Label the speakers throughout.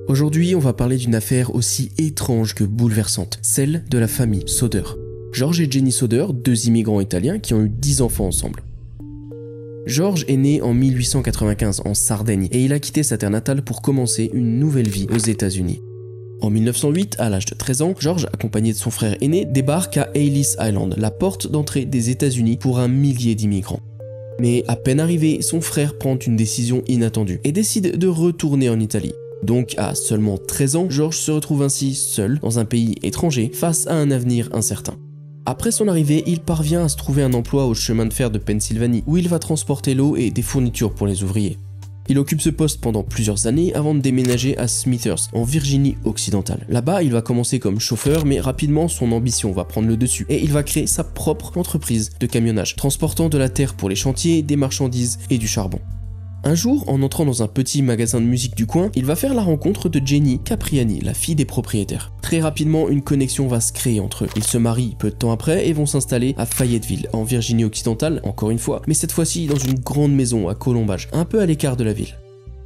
Speaker 1: Aujourd'hui, on va parler d'une affaire aussi étrange que bouleversante, celle de la famille Soder. George et Jenny Soder, deux immigrants italiens qui ont eu 10 enfants ensemble. George est né en 1895 en Sardaigne et il a quitté sa terre natale pour commencer une nouvelle vie aux États-Unis. En 1908, à l'âge de 13 ans, George, accompagné de son frère aîné, débarque à Ellis Island, la porte d'entrée des États-Unis pour un millier d'immigrants. Mais à peine arrivé, son frère prend une décision inattendue et décide de retourner en Italie. Donc à seulement 13 ans, George se retrouve ainsi seul dans un pays étranger face à un avenir incertain. Après son arrivée, il parvient à se trouver un emploi au chemin de fer de Pennsylvanie où il va transporter l'eau et des fournitures pour les ouvriers. Il occupe ce poste pendant plusieurs années avant de déménager à Smithers, en Virginie occidentale. Là-bas, il va commencer comme chauffeur, mais rapidement son ambition va prendre le dessus et il va créer sa propre entreprise de camionnage, transportant de la terre pour les chantiers, des marchandises et du charbon. Un jour, en entrant dans un petit magasin de musique du coin, il va faire la rencontre de Jenny Capriani, la fille des propriétaires. Très rapidement, une connexion va se créer entre eux. Ils se marient peu de temps après et vont s'installer à Fayetteville, en Virginie occidentale, encore une fois, mais cette fois-ci dans une grande maison à Colombage, un peu à l'écart de la ville.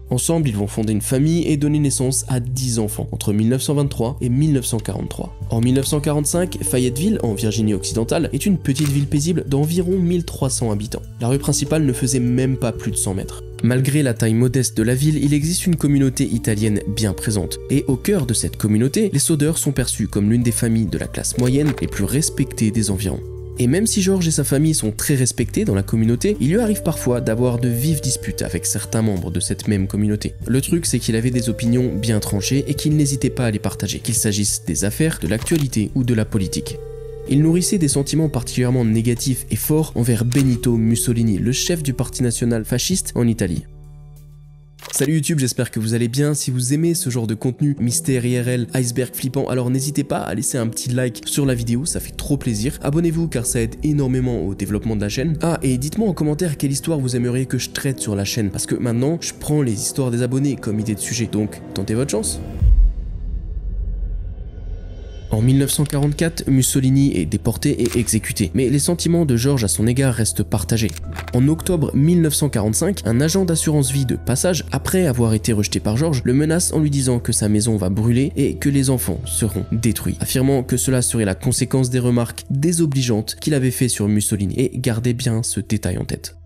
Speaker 1: Ensemble, ils vont fonder une famille et donner naissance à 10 enfants entre 1923 et 1943. En 1945, Fayetteville, en Virginie occidentale, est une petite ville paisible d'environ 1300 habitants. La rue principale ne faisait même pas plus de 100 mètres. Malgré la taille modeste de la ville, il existe une communauté italienne bien présente. Et au cœur de cette communauté, les Soder sont perçus comme l'une des familles de la classe moyenne les plus respectées des environs. Et même si George et sa famille sont très respectés dans la communauté, il lui arrive parfois d'avoir de vives disputes avec certains membres de cette même communauté. Le truc, c'est qu'il avait des opinions bien tranchées et qu'il n'hésitait pas à les partager, qu'il s'agisse des affaires, de l'actualité ou de la politique. Il nourrissait des sentiments particulièrement négatifs et forts envers Benito Mussolini, le chef du parti national fasciste en Italie. Salut YouTube, j'espère que vous allez bien. Si vous aimez ce genre de contenu, mystère IRL, iceberg flippant, alors n'hésitez pas à laisser un petit like sur la vidéo, ça fait trop plaisir. Abonnez-vous car ça aide énormément au développement de la chaîne. Ah, et dites-moi en commentaire quelle histoire vous aimeriez que je traite sur la chaîne, parce que maintenant, je prends les histoires des abonnés comme idée de sujet, donc tentez votre chance. En 1944, Mussolini est déporté et exécuté, mais les sentiments de George à son égard restent partagés. En octobre 1945, un agent d'assurance vie de passage, après avoir été rejeté par George, le menace en lui disant que sa maison va brûler et que les enfants seront détruits, affirmant que cela serait la conséquence des remarques désobligeantes qu'il avait fait sur Mussolini, et gardez bien ce détail en tête.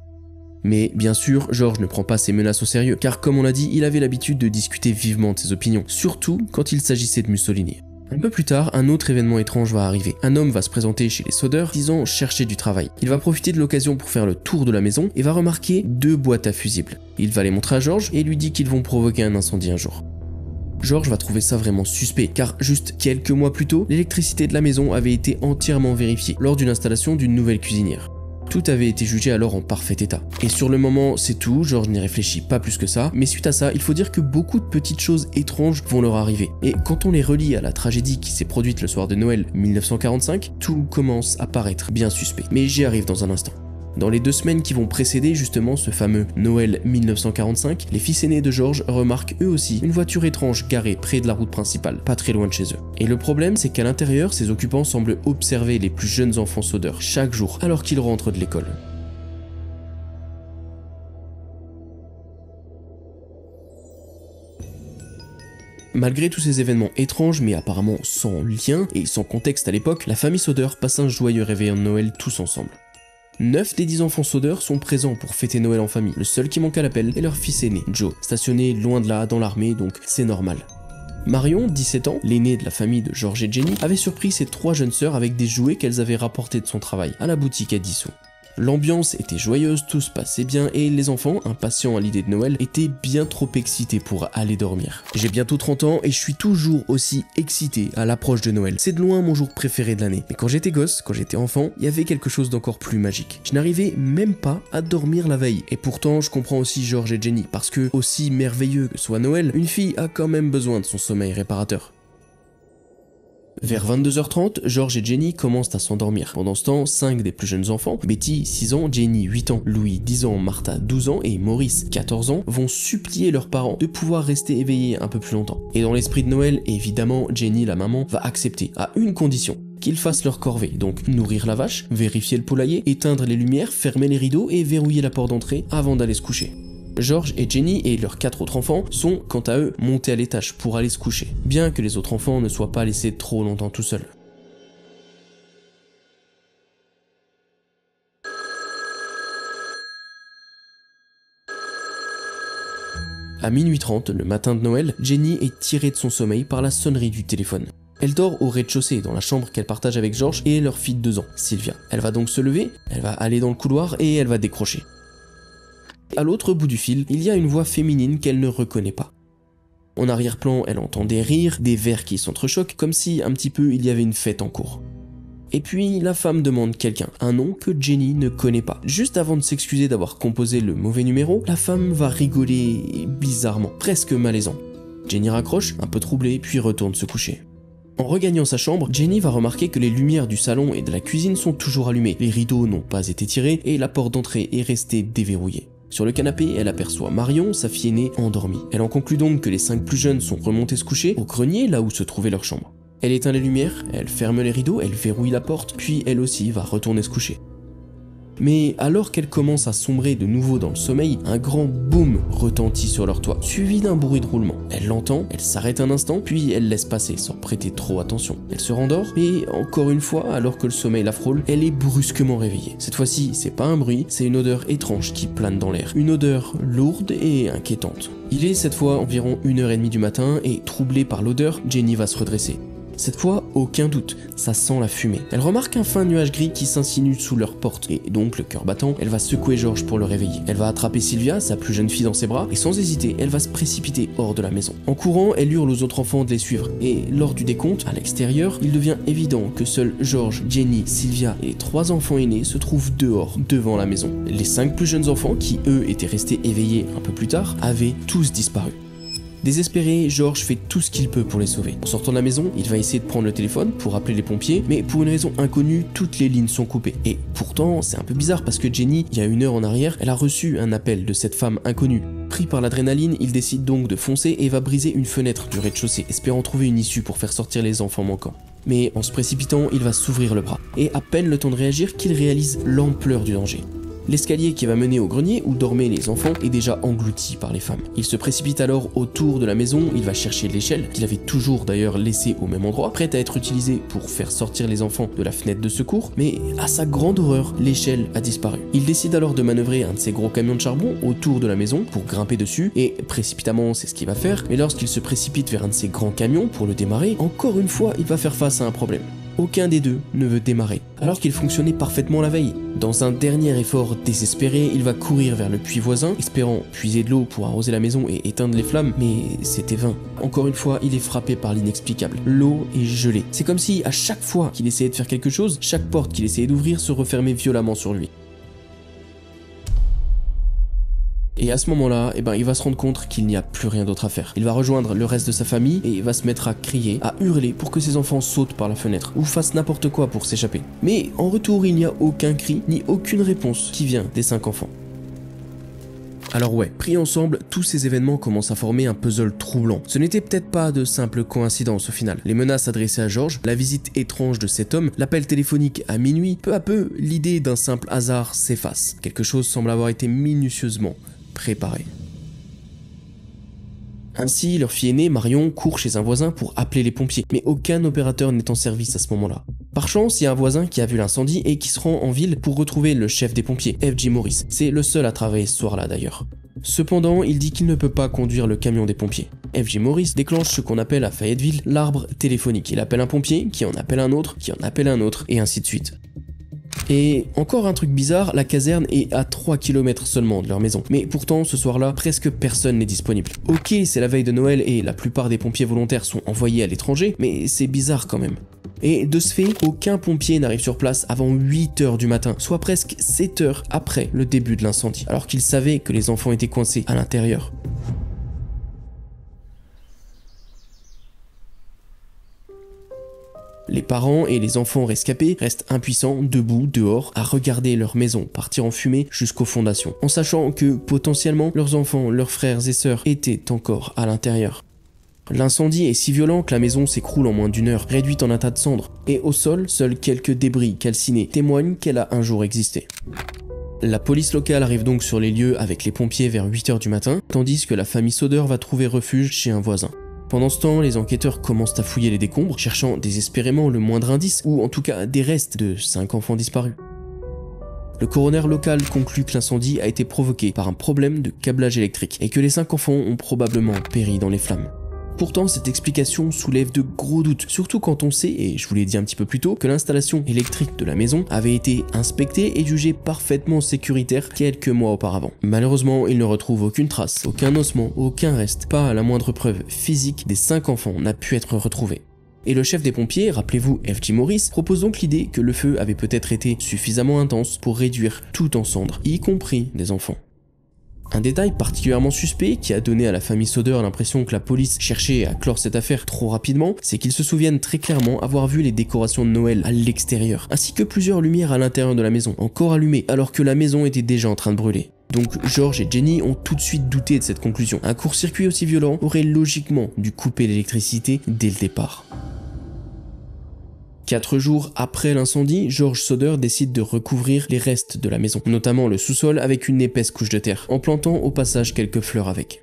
Speaker 1: Mais bien sûr, George ne prend pas ces menaces au sérieux, car comme on l'a dit, il avait l'habitude de discuter vivement de ses opinions, surtout quand il s'agissait de Mussolini. Un peu plus tard, un autre événement étrange va arriver. Un homme va se présenter chez les Soder, disant chercher du travail. Il va profiter de l'occasion pour faire le tour de la maison et va remarquer 2 boîtes à fusibles. Il va les montrer à George et lui dit qu'ils vont provoquer un incendie un jour. George va trouver ça vraiment suspect, car juste quelques mois plus tôt, l'électricité de la maison avait été entièrement vérifiée lors d'une installation d'une nouvelle cuisinière. Tout avait été jugé alors en parfait état. Et sur le moment, c'est tout, George n'y réfléchit pas plus que ça, mais suite à ça, il faut dire que beaucoup de petites choses étranges vont leur arriver. Et quand on les relie à la tragédie qui s'est produite le soir de Noël 1945, tout commence à paraître bien suspect. Mais j'y arrive dans un instant. Dans les 2 semaines qui vont précéder justement ce fameux Noël 1945, les fils aînés de George remarquent eux aussi une voiture étrange garée près de la route principale, pas très loin de chez eux. Et le problème, c'est qu'à l'intérieur, ces occupants semblent observer les plus jeunes enfants Soder chaque jour alors qu'ils rentrent de l'école. Malgré tous ces événements étranges, mais apparemment sans lien et sans contexte à l'époque, la famille Soder passe un joyeux réveillon de Noël tous ensemble. 9 des 10 enfants Soder sont présents pour fêter Noël en famille. Le seul qui manque à l'appel est leur fils aîné, Joe, stationné loin de là dans l'armée, donc c'est normal. Marion, 17 ans, l'aînée de la famille de George et Jenny, avait surpris ses 3 jeunes sœurs avec des jouets qu'elles avaient rapportés de son travail à la boutique à 10 sous. L'ambiance était joyeuse, tout se passait bien et les enfants, impatients à l'idée de Noël, étaient bien trop excités pour aller dormir. J'ai bientôt 30 ans et je suis toujours aussi excité à l'approche de Noël. C'est de loin mon jour préféré de l'année. Mais quand j'étais gosse, quand j'étais enfant, il y avait quelque chose d'encore plus magique. Je n'arrivais même pas à dormir la veille. Et pourtant, je comprends aussi George et Jenny, parce que, aussi merveilleux que soit Noël, une fille a quand même besoin de son sommeil réparateur. Vers 22h30, George et Jenny commencent à s'endormir. Pendant ce temps, 5 des plus jeunes enfants, Betty 6 ans, Jenny 8 ans, Louis 10 ans, Martha 12 ans et Maurice 14 ans vont supplier leurs parents de pouvoir rester éveillés un peu plus longtemps. Et dans l'esprit de Noël, évidemment, Jenny, la maman, va accepter à une condition: qu'ils fassent leur corvée, donc nourrir la vache, vérifier le poulailler, éteindre les lumières, fermer les rideaux et verrouiller la porte d'entrée avant d'aller se coucher. George et Jenny et leurs 4 autres enfants sont quant à eux montés à l'étage pour aller se coucher, bien que les autres enfants ne soient pas laissés trop longtemps tout seuls. À minuit 30, le matin de Noël, Jenny est tirée de son sommeil par la sonnerie du téléphone. Elle dort au rez-de-chaussée, dans la chambre qu'elle partage avec George et leur fille de 2 ans, Sylvia. Elle va donc se lever, elle va aller dans le couloir et elle va décrocher. À l'autre bout du fil, il y a une voix féminine qu'elle ne reconnaît pas. En arrière-plan, elle entend des rires, des verres qui s'entrechoquent, comme si un petit peu il y avait une fête en cours. Et puis la femme demande quelqu'un, un nom que Jenny ne connaît pas. Juste avant de s'excuser d'avoir composé le mauvais numéro, la femme va rigoler bizarrement, presque malaisant. Jenny raccroche, un peu troublée, puis retourne se coucher. En regagnant sa chambre, Jenny va remarquer que les lumières du salon et de la cuisine sont toujours allumées, les rideaux n'ont pas été tirés et la porte d'entrée est restée déverrouillée. Sur le canapé, elle aperçoit Marion, sa fille aînée, endormie. Elle en conclut donc que les 5 plus jeunes sont remontés se coucher au grenier là où se trouvait leur chambre. Elle éteint les lumières, elle ferme les rideaux, elle verrouille la porte, puis elle aussi va retourner se coucher. Mais alors qu'elle commence à sombrer de nouveau dans le sommeil, un grand boom retentit sur leur toit, suivi d'un bruit de roulement. Elle l'entend, elle s'arrête un instant, puis elle laisse passer sans prêter trop attention. Elle se rendort, et encore une fois, alors que le sommeil la frôle, elle est brusquement réveillée. Cette fois-ci, c'est pas un bruit, c'est une odeur étrange qui plane dans l'air. Une odeur lourde et inquiétante. Il est cette fois environ 1h30 du matin, et troublée par l'odeur, Jenny va se redresser. Cette fois, aucun doute, ça sent la fumée. Elle remarque un fin nuage gris qui s'insinue sous leur porte, et donc, le cœur battant, elle va secouer George pour le réveiller. Elle va attraper Sylvia, sa plus jeune fille, dans ses bras, et sans hésiter, elle va se précipiter hors de la maison. En courant, elle hurle aux autres enfants de les suivre, et lors du décompte, à l'extérieur, il devient évident que seuls George, Jenny, Sylvia et les 3 enfants aînés se trouvent dehors, devant la maison. Les 5 plus jeunes enfants, qui eux étaient restés éveillés un peu plus tard, avaient tous disparu. Désespéré, George fait tout ce qu'il peut pour les sauver. En sortant de la maison, il va essayer de prendre le téléphone pour appeler les pompiers, mais pour une raison inconnue, toutes les lignes sont coupées. Et pourtant, c'est un peu bizarre parce que Jenny, il y a 1 heure en arrière, elle a reçu un appel de cette femme inconnue. Pris par l'adrénaline, il décide donc de foncer et va briser une fenêtre du rez-de-chaussée, espérant trouver une issue pour faire sortir les enfants manquants. Mais en se précipitant, il va s'ouvrir le bras, et à peine le temps de réagir qu'il réalise l'ampleur du danger. L'escalier qui va mener au grenier où dormaient les enfants est déjà englouti par les femmes. Il se précipite alors autour de la maison, il va chercher l'échelle, qu'il avait toujours d'ailleurs laissée au même endroit, prête à être utilisée pour faire sortir les enfants de la fenêtre de secours, mais à sa grande horreur, l'échelle a disparu. Il décide alors de manœuvrer un de ses gros camions de charbon autour de la maison pour grimper dessus, et précipitamment c'est ce qu'il va faire, mais lorsqu'il se précipite vers un de ses grands camions pour le démarrer, encore une fois il va faire face à un problème. Aucun des deux ne veut démarrer, alors qu'il fonctionnait parfaitement la veille. Dans un dernier effort désespéré, il va courir vers le puits voisin, espérant puiser de l'eau pour arroser la maison et éteindre les flammes, mais c'était vain. Encore une fois, il est frappé par l'inexplicable. L'eau est gelée. C'est comme si, à chaque fois qu'il essayait de faire quelque chose, chaque porte qu'il essayait d'ouvrir se refermait violemment sur lui. Et à ce moment-là, il va se rendre compte qu'il n'y a plus rien d'autre à faire. Il va rejoindre le reste de sa famille et va se mettre à crier, à hurler pour que ses enfants sautent par la fenêtre ou fassent n'importe quoi pour s'échapper. Mais en retour, il n'y a aucun cri ni aucune réponse qui vient des 5 enfants. Alors ouais, pris ensemble, tous ces événements commencent à former un puzzle troublant. Ce n'était peut-être pas de simples coïncidences au final. Les menaces adressées à George, la visite étrange de cet homme, l'appel téléphonique à minuit, peu à peu, l'idée d'un simple hasard s'efface. Quelque chose semble avoir été minutieusement préparé. Ainsi, leur fille aînée, Marion, court chez un voisin pour appeler les pompiers, mais aucun opérateur n'est en service à ce moment-là. Par chance, il y a un voisin qui a vu l'incendie et qui se rend en ville pour retrouver le chef des pompiers, F.J. Morris. C'est le seul à travailler ce soir-là d'ailleurs. Cependant, il dit qu'il ne peut pas conduire le camion des pompiers. F.J. Morris déclenche ce qu'on appelle à Fayetteville l'arbre téléphonique. Il appelle un pompier, qui en appelle un autre, qui en appelle un autre, et ainsi de suite. Et encore un truc bizarre, la caserne est à 3 km seulement de leur maison. Mais pourtant, ce soir-là, presque personne n'est disponible. Ok, c'est la veille de Noël et la plupart des pompiers volontaires sont envoyés à l'étranger, mais c'est bizarre quand même. Et de ce fait, aucun pompier n'arrive sur place avant 8h du matin, soit presque 7 heures après le début de l'incendie, alors qu'ils savaient que les enfants étaient coincés à l'intérieur. Les parents et les enfants rescapés restent impuissants, debout, dehors, à regarder leur maison partir en fumée jusqu'aux fondations, en sachant que, potentiellement, leurs enfants, leurs frères et sœurs étaient encore à l'intérieur. L'incendie est si violent que la maison s'écroule en moins d'1 heure, réduite en un tas de cendres, et au sol, seuls quelques débris calcinés témoignent qu'elle a un jour existé. La police locale arrive donc sur les lieux avec les pompiers vers 8 h du matin, tandis que la famille Soder va trouver refuge chez un voisin. Pendant ce temps, les enquêteurs commencent à fouiller les décombres, cherchant désespérément le moindre indice, ou en tout cas des restes de 5 enfants disparus. Le coroner local conclut que l'incendie a été provoqué par un problème de câblage électrique et que les 5 enfants ont probablement péri dans les flammes. Pourtant, cette explication soulève de gros doutes, surtout quand on sait, et je vous l'ai dit un petit peu plus tôt, que l'installation électrique de la maison avait été inspectée et jugée parfaitement sécuritaire quelques mois auparavant. Malheureusement, il ne retrouve aucune trace, aucun ossement, aucun reste, pas la moindre preuve physique des 5 enfants n'a pu être retrouvée. Et le chef des pompiers, rappelez-vous F.J. Morris, propose donc l'idée que le feu avait peut-être été suffisamment intense pour réduire tout en cendres, y compris des enfants. Un détail particulièrement suspect qui a donné à la famille Soder l'impression que la police cherchait à clore cette affaire trop rapidement, c'est qu'ils se souviennent très clairement avoir vu les décorations de Noël à l'extérieur, ainsi que plusieurs lumières à l'intérieur de la maison, encore allumées, alors que la maison était déjà en train de brûler. Donc George et Jenny ont tout de suite douté de cette conclusion. Un court-circuit aussi violent aurait logiquement dû couper l'électricité dès le départ. 4 jours après l'incendie, George Soder décide de recouvrir les restes de la maison, notamment le sous-sol avec une épaisse couche de terre, en plantant au passage quelques fleurs avec.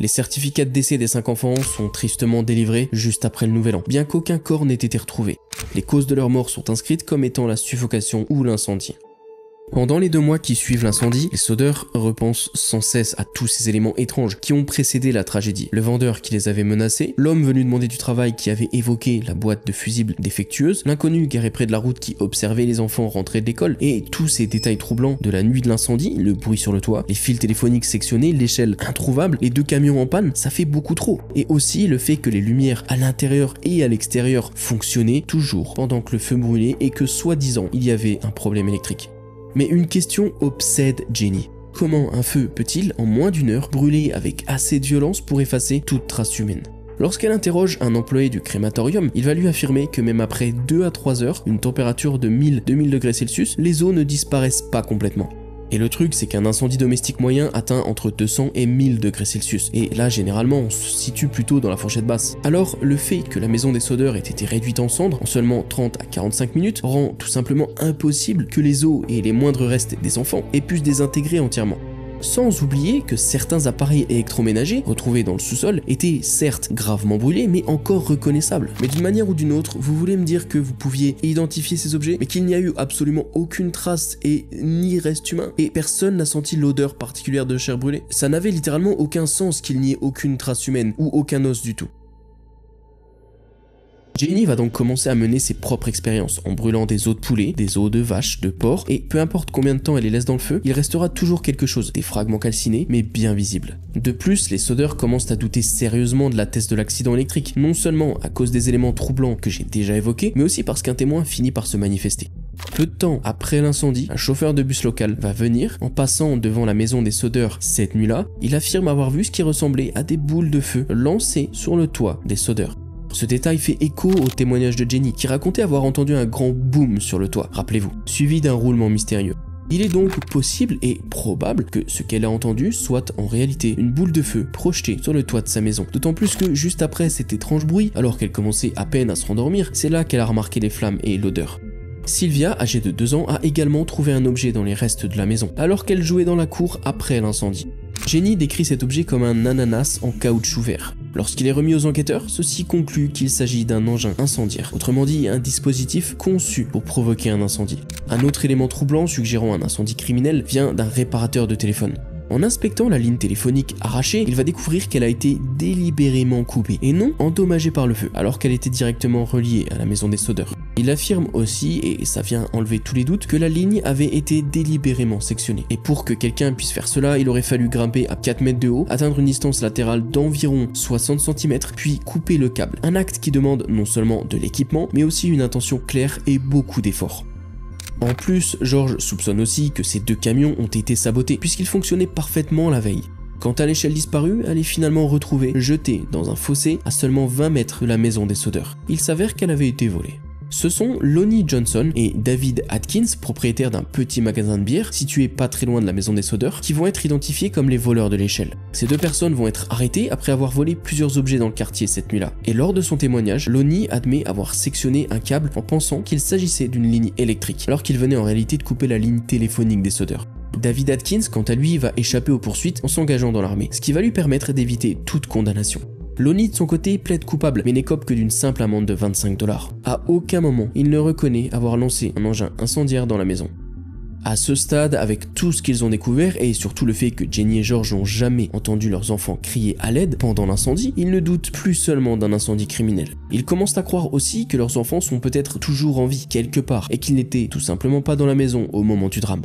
Speaker 1: Les certificats de décès des 5 enfants sont tristement délivrés juste après le nouvel an, bien qu'aucun corps n'ait été retrouvé. Les causes de leur mort sont inscrites comme étant la suffocation ou l'incendie. Pendant les 2 mois qui suivent l'incendie, les Soder repensent sans cesse à tous ces éléments étranges qui ont précédé la tragédie. Le vendeur qui les avait menacés, l'homme venu demander du travail qui avait évoqué la boîte de fusibles défectueuse, l'inconnu garé près de la route qui observait les enfants rentrer de l'école, et tous ces détails troublants de la nuit de l'incendie, le bruit sur le toit, les fils téléphoniques sectionnés, l'échelle introuvable, les 2 camions en panne, ça fait beaucoup trop. Et aussi le fait que les lumières à l'intérieur et à l'extérieur fonctionnaient toujours pendant que le feu brûlait et que soi-disant il y avait un problème électrique. Mais une question obsède Jenny. Comment un feu peut-il, en moins d'1 heure, brûler avec assez de violence pour effacer toute trace humaine? Lorsqu'elle interroge un employé du crématorium, il va lui affirmer que même après 2 à 3 heures, une température de 1000-2000 degrés Celsius, les eaux ne disparaissent pas complètement. Et le truc, c'est qu'un incendie domestique moyen atteint entre 200 et 1000 degrés Celsius. Et là, généralement, on se situe plutôt dans la fourchette basse. Alors, le fait que la maison des Soder ait été réduite en cendres en seulement 30 à 45 minutes rend tout simplement impossible que les os et les moindres restes des enfants aient pu se désintégrer entièrement. Sans oublier que certains appareils électroménagers retrouvés dans le sous-sol étaient certes gravement brûlés mais encore reconnaissables. Mais d'une manière ou d'une autre, vous voulez me dire que vous pouviez identifier ces objets mais qu'il n'y a eu absolument aucune trace et ni reste humain et personne n'a senti l'odeur particulière de chair brûlée? Ça n'avait littéralement aucun sens qu'il n'y ait aucune trace humaine ou aucun os du tout. Jenny va donc commencer à mener ses propres expériences en brûlant des os de poulet, des os de vache, de porc, et peu importe combien de temps elle les laisse dans le feu, il restera toujours quelque chose, des fragments calcinés, mais bien visibles. De plus, les Soder commencent à douter sérieusement de la thèse de l'accident électrique, non seulement à cause des éléments troublants que j'ai déjà évoqués, mais aussi parce qu'un témoin finit par se manifester. Peu de temps après l'incendie, un chauffeur de bus local va venir. En passant devant la maison des Soder cette nuit-là, il affirme avoir vu ce qui ressemblait à des boules de feu lancées sur le toit des Soder. Ce détail fait écho au témoignage de Jenny, qui racontait avoir entendu un grand boom sur le toit, rappelez-vous, suivi d'un roulement mystérieux. Il est donc possible et probable que ce qu'elle a entendu soit en réalité une boule de feu projetée sur le toit de sa maison. D'autant plus que juste après cet étrange bruit, alors qu'elle commençait à peine à se rendormir, c'est là qu'elle a remarqué les flammes et l'odeur. Sylvia, âgée de 2 ans, a également trouvé un objet dans les restes de la maison, alors qu'elle jouait dans la cour après l'incendie. Jenny décrit cet objet comme un ananas en caoutchouc vert. Lorsqu'il est remis aux enquêteurs, ceux-ci concluent qu'il s'agit d'un engin incendiaire, autrement dit un dispositif conçu pour provoquer un incendie. Un autre élément troublant suggérant un incendie criminel vient d'un réparateur de téléphone. En inspectant la ligne téléphonique arrachée, il va découvrir qu'elle a été délibérément coupée et non endommagée par le feu, alors qu'elle était directement reliée à la maison des Soder. Il affirme aussi, et ça vient enlever tous les doutes, que la ligne avait été délibérément sectionnée. Et pour que quelqu'un puisse faire cela, il aurait fallu grimper à 4 mètres de haut, atteindre une distance latérale d'environ 60 cm, puis couper le câble. Un acte qui demande non seulement de l'équipement, mais aussi une intention claire et beaucoup d'efforts. En plus, George soupçonne aussi que ces 2 camions ont été sabotés, puisqu'ils fonctionnaient parfaitement la veille. Quant à l'échelle disparue, elle est finalement retrouvée, jetée dans un fossé à seulement 20 mètres de la maison des Soder. Il s'avère qu'elle avait été volée. Ce sont Lonnie Johnson et David Atkins, propriétaires d'un petit magasin de bière situé pas très loin de la maison des Soder, qui vont être identifiés comme les voleurs de l'échelle. Ces 2 personnes vont être arrêtées après avoir volé plusieurs objets dans le quartier cette nuit-là. Et lors de son témoignage, Lonnie admet avoir sectionné un câble en pensant qu'il s'agissait d'une ligne électrique, alors qu'il venait en réalité de couper la ligne téléphonique des Soder. David Atkins, quant à lui, va échapper aux poursuites en s'engageant dans l'armée, ce qui va lui permettre d'éviter toute condamnation. Lonnie, de son côté, plaide coupable, mais n'écope que d'une simple amende de 25 $. À aucun moment, il ne reconnaît avoir lancé un engin incendiaire dans la maison. À ce stade, avec tout ce qu'ils ont découvert et surtout le fait que Jenny et George n'ont jamais entendu leurs enfants crier à l'aide pendant l'incendie, ils ne doutent plus seulement d'un incendie criminel. Ils commencent à croire aussi que leurs enfants sont peut-être toujours en vie quelque part et qu'ils n'étaient tout simplement pas dans la maison au moment du drame.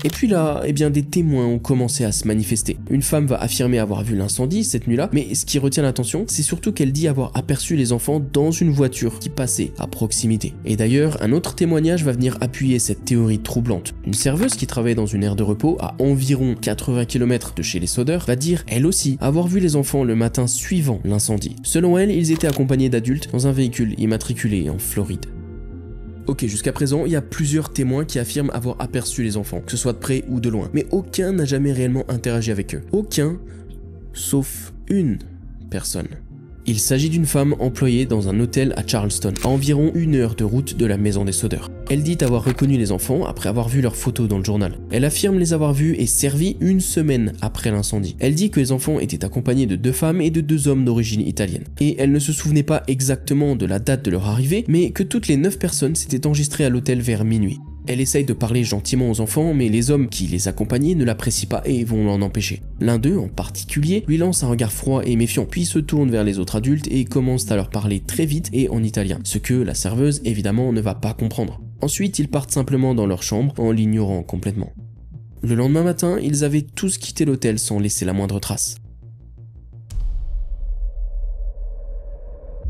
Speaker 1: Et puis là, eh bien des témoins ont commencé à se manifester. Une femme va affirmer avoir vu l'incendie cette nuit-là, mais ce qui retient l'attention, c'est surtout qu'elle dit avoir aperçu les enfants dans une voiture qui passait à proximité. Et d'ailleurs, un autre témoignage va venir appuyer cette théorie troublante. Une serveuse qui travaillait dans une aire de repos à environ 80 km de chez les Soder va dire, elle aussi, avoir vu les enfants le matin suivant l'incendie. Selon elle, ils étaient accompagnés d'adultes dans un véhicule immatriculé en Floride. Ok, jusqu'à présent, il y a plusieurs témoins qui affirment avoir aperçu les enfants, que ce soit de près ou de loin, mais aucun n'a jamais réellement interagi avec eux. Aucun, sauf une personne. Il s'agit d'une femme employée dans un hôtel à Charleston, à environ 1 heure de route de la maison des Soder. Elle dit avoir reconnu les enfants après avoir vu leurs photos dans le journal. Elle affirme les avoir vus et servis 1 semaine après l'incendie. Elle dit que les enfants étaient accompagnés de 2 femmes et de 2 hommes d'origine italienne. Et elle ne se souvenait pas exactement de la date de leur arrivée, mais que toutes les 9 personnes s'étaient enregistrées à l'hôtel vers minuit. Elle essaye de parler gentiment aux enfants, mais les hommes qui les accompagnaient ne l'apprécient pas et vont l'en empêcher. L'un d'eux, en particulier, lui lance un regard froid et méfiant, puis se tourne vers les autres adultes et commence à leur parler très vite et en italien, ce que la serveuse, évidemment, ne va pas comprendre. Ensuite, ils partent simplement dans leur chambre en l'ignorant complètement. Le lendemain matin, ils avaient tous quitté l'hôtel sans laisser la moindre trace.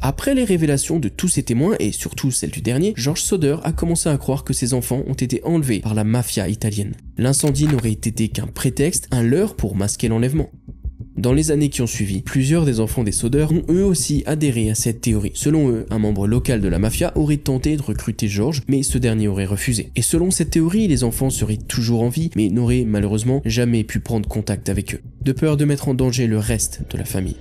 Speaker 1: Après les révélations de tous ces témoins, et surtout celle du dernier, George Soder a commencé à croire que ses enfants ont été enlevés par la mafia italienne. L'incendie n'aurait été qu'un prétexte, un leurre pour masquer l'enlèvement. Dans les années qui ont suivi, plusieurs des enfants des Soder ont eux aussi adhéré à cette théorie. Selon eux, un membre local de la mafia aurait tenté de recruter George, mais ce dernier aurait refusé. Et selon cette théorie, les enfants seraient toujours en vie, mais n'auraient malheureusement jamais pu prendre contact avec eux, de peur de mettre en danger le reste de la famille.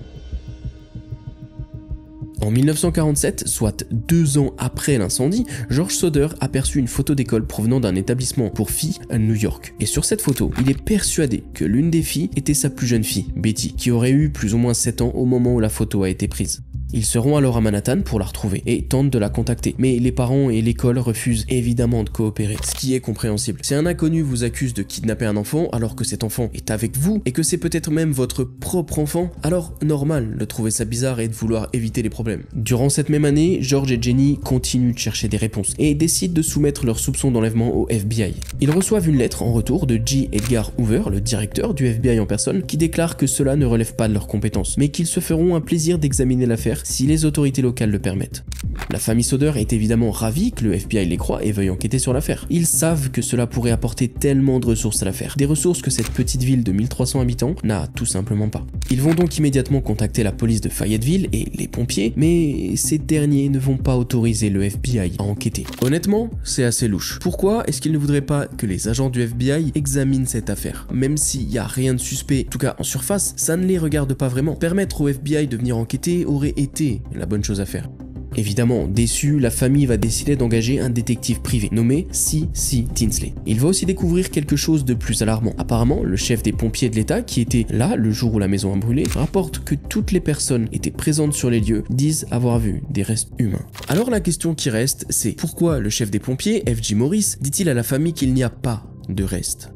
Speaker 1: En 1947, soit 2 ans après l'incendie, George Soder aperçut une photo d'école provenant d'un établissement pour filles à New York. Et sur cette photo, il est persuadé que l'une des filles était sa plus jeune fille, Betty, qui aurait eu plus ou moins 7 ans au moment où la photo a été prise. Ils se rendent alors à Manhattan pour la retrouver et tentent de la contacter, mais les parents et l'école refusent évidemment de coopérer, ce qui est compréhensible. Si un inconnu vous accuse de kidnapper un enfant alors que cet enfant est avec vous et que c'est peut-être même votre propre enfant, alors normal de trouver ça bizarre et de vouloir éviter les problèmes. Durant cette même année, George et Jenny continuent de chercher des réponses et décident de soumettre leurs soupçons d'enlèvement au FBI. Ils reçoivent une lettre en retour de J. Edgar Hoover, le directeur du FBI en personne, qui déclare que cela ne relève pas de leurs compétences, mais qu'ils se feront un plaisir d'examiner l'affaire si les autorités locales le permettent. La famille Soder est évidemment ravie que le FBI les croie et veuille enquêter sur l'affaire. Ils savent que cela pourrait apporter tellement de ressources à l'affaire, des ressources que cette petite ville de 1300 habitants n'a tout simplement pas. Ils vont donc immédiatement contacter la police de Fayetteville et les pompiers, mais ces derniers ne vont pas autoriser le FBI à enquêter. Honnêtement, c'est assez louche. Pourquoi est-ce qu'ils ne voudraient pas que les agents du FBI examinent cette affaire? Même s'il n'y a rien de suspect, en tout cas en surface, ça ne les regarde pas vraiment. Permettre au FBI de venir enquêter aurait été la bonne chose à faire. Évidemment, déçue, la famille va décider d'engager un détective privé nommé C.C. Tinsley. Il va aussi découvrir quelque chose de plus alarmant. Apparemment, le chef des pompiers de l'État, qui était là le jour où la maison a brûlé, rapporte que toutes les personnes étaient présentes sur les lieux disent avoir vu des restes humains. Alors la question qui reste, c'est pourquoi le chef des pompiers, F.J. Morris, dit-il à la famille qu'il n'y a pas de restes?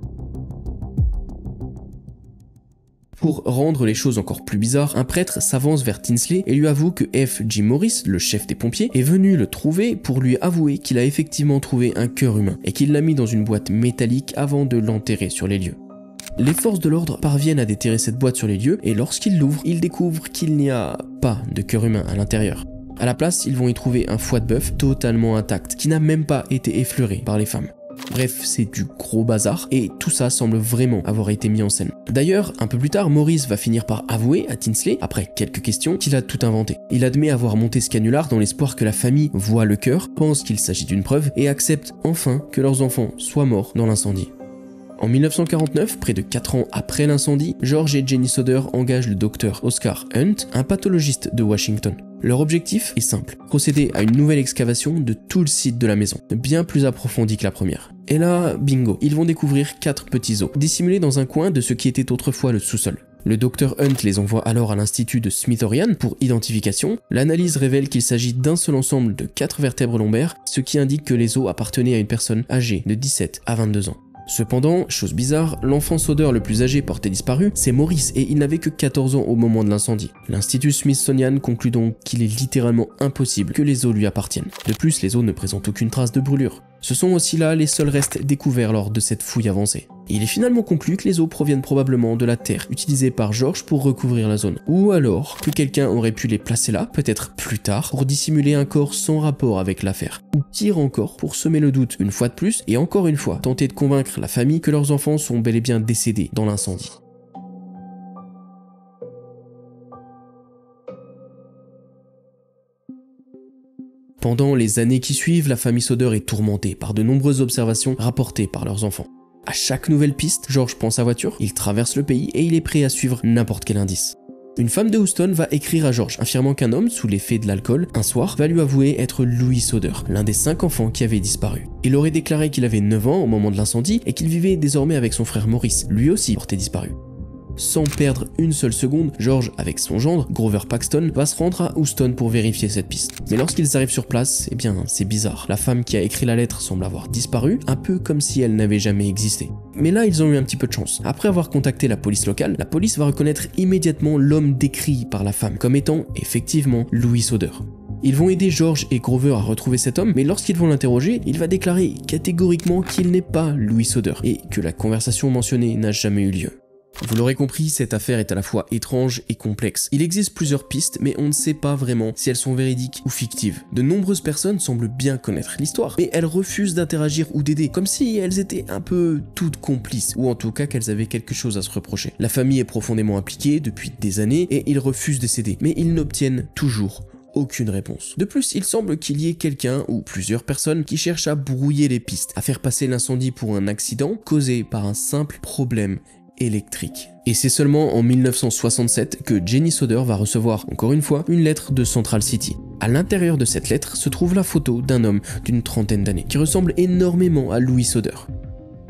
Speaker 1: Pour rendre les choses encore plus bizarres, un prêtre s'avance vers Tinsley et lui avoue que F.J. Morris, le chef des pompiers, est venu le trouver pour lui avouer qu'il a effectivement trouvé un cœur humain et qu'il l'a mis dans une boîte métallique avant de l'enterrer sur les lieux. Les forces de l'ordre parviennent à déterrer cette boîte sur les lieux et lorsqu'ils l'ouvrent, ils découvrent qu'il n'y a pas de cœur humain à l'intérieur. À la place, ils vont y trouver un foie de bœuf totalement intact qui n'a même pas été effleuré par les femmes. Bref, c'est du gros bazar et tout ça semble vraiment avoir été mis en scène. D'ailleurs, un peu plus tard, Morris va finir par avouer à Tinsley, après quelques questions, qu'il a tout inventé. Il admet avoir monté ce canular dans l'espoir que la famille voie le cœur, pense qu'il s'agit d'une preuve et accepte enfin que leurs enfants soient morts dans l'incendie. En 1949, près de 4 ans après l'incendie, George et Jenny Soder engagent le docteur Oscar Hunt, un pathologiste de Washington. Leur objectif est simple, procéder à une nouvelle excavation de tout le site de la maison, bien plus approfondie que la première. Et là, bingo, ils vont découvrir 4 petits os, dissimulés dans un coin de ce qui était autrefois le sous-sol. Le docteur Hunt les envoie alors à l'institut de Smithsonian pour identification. L'analyse révèle qu'il s'agit d'un seul ensemble de 4 vertèbres lombaires, ce qui indique que les os appartenaient à une personne âgée de 17 à 22 ans. Cependant, chose bizarre, l'enfant Soder le plus âgé porté disparu, c'est Maurice et il n'avait que 14 ans au moment de l'incendie. L'Institut Smithsonian conclut donc qu'il est littéralement impossible que les os lui appartiennent. De plus, les os ne présentent aucune trace de brûlure. Ce sont aussi là les seuls restes découverts lors de cette fouille avancée. Il est finalement conclu que les os proviennent probablement de la terre utilisée par George pour recouvrir la zone. Ou alors que quelqu'un aurait pu les placer là, peut-être plus tard, pour dissimuler un corps sans rapport avec l'affaire. Ou pire encore, pour semer le doute une fois de plus et encore une fois, tenter de convaincre la famille que leurs enfants sont bel et bien décédés dans l'incendie. Pendant les années qui suivent, la famille Soder est tourmentée par de nombreuses observations rapportées par leurs enfants. À chaque nouvelle piste, George prend sa voiture, il traverse le pays et il est prêt à suivre n'importe quel indice. Une femme de Houston va écrire à George, affirmant qu'un homme, sous l'effet de l'alcool, un soir, va lui avouer être Louis Soder, l'un des 5 enfants qui avaient disparu. Il aurait déclaré qu'il avait 9 ans au moment de l'incendie et qu'il vivait désormais avec son frère Maurice, lui aussi porté disparu. Sans perdre une seule seconde, George, avec son gendre, Grover Paxton, va se rendre à Houston pour vérifier cette piste. Mais lorsqu'ils arrivent sur place, eh bien, c'est bizarre. La femme qui a écrit la lettre semble avoir disparu, un peu comme si elle n'avait jamais existé. Mais là, ils ont eu un petit peu de chance. Après avoir contacté la police locale, la police va reconnaître immédiatement l'homme décrit par la femme comme étant, effectivement, Louis Soder. Ils vont aider George et Grover à retrouver cet homme, mais lorsqu'ils vont l'interroger, il va déclarer catégoriquement qu'il n'est pas Louis Soder et que la conversation mentionnée n'a jamais eu lieu. Vous l'aurez compris, cette affaire est à la fois étrange et complexe. Il existe plusieurs pistes, mais on ne sait pas vraiment si elles sont véridiques ou fictives. De nombreuses personnes semblent bien connaître l'histoire, mais elles refusent d'interagir ou d'aider, comme si elles étaient un peu toutes complices, ou en tout cas qu'elles avaient quelque chose à se reprocher. La famille est profondément impliquée depuis des années, et ils refusent de céder, mais ils n'obtiennent toujours aucune réponse. De plus, il semble qu'il y ait quelqu'un ou plusieurs personnes qui cherchent à brouiller les pistes, à faire passer l'incendie pour un accident causé par un simple problème électrique. Et c'est seulement en 1967 que Jenny Soder va recevoir, encore une fois, une lettre de Central City. À l'intérieur de cette lettre se trouve la photo d'un homme d'une trentaine d'années, qui ressemble énormément à Louis Soder.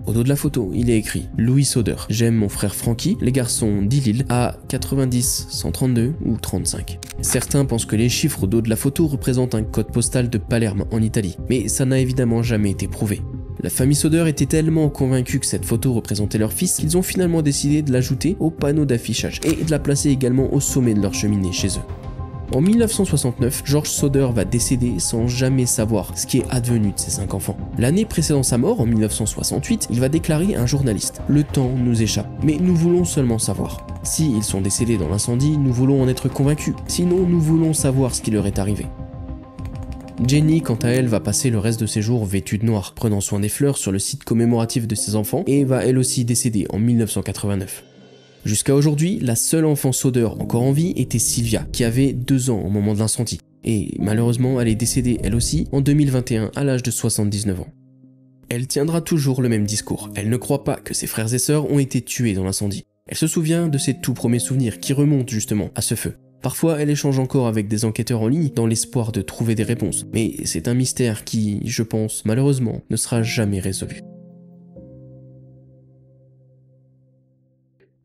Speaker 1: Au dos de la photo, il est écrit « Louis Soder, j'aime mon frère Frankie, les garçons d'Illil à 90, 132 ou 35 ». Certains pensent que les chiffres au dos de la photo représentent un code postal de Palerme en Italie, mais ça n'a évidemment jamais été prouvé. La famille Soder était tellement convaincue que cette photo représentait leur fils qu'ils ont finalement décidé de l'ajouter au panneau d'affichage et de la placer également au sommet de leur cheminée chez eux. En 1969, George Soder va décéder sans jamais savoir ce qui est advenu de ses 5 enfants. L'année précédant sa mort, en 1968, il va déclarer à un journaliste « Le temps nous échappe, mais nous voulons seulement savoir. Si ils sont décédés dans l'incendie, nous voulons en être convaincus. Sinon, nous voulons savoir ce qui leur est arrivé. » Jenny, quant à elle, va passer le reste de ses jours vêtue de noir, prenant soin des fleurs sur le site commémoratif de ses enfants et va elle aussi décéder en 1989. Jusqu'à aujourd'hui, la seule enfant Soder encore en vie était Sylvia, qui avait 2 ans au moment de l'incendie. Et malheureusement, elle est décédée elle aussi en 2021 à l'âge de 79 ans. Elle tiendra toujours le même discours. Elle ne croit pas que ses frères et sœurs ont été tués dans l'incendie. Elle se souvient de ses tout premiers souvenirs qui remontent justement à ce feu. Parfois, elle échange encore avec des enquêteurs en ligne dans l'espoir de trouver des réponses, mais c'est un mystère qui, je pense, malheureusement, ne sera jamais résolu.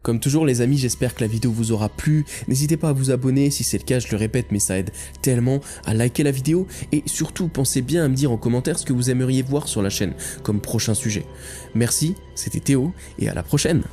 Speaker 1: Comme toujours les amis, j'espère que la vidéo vous aura plu. N'hésitez pas à vous abonner, si c'est le cas je le répète mais ça aide tellement, à liker la vidéo et surtout pensez bien à me dire en commentaire ce que vous aimeriez voir sur la chaîne comme prochain sujet. Merci, c'était Théo et à la prochaine.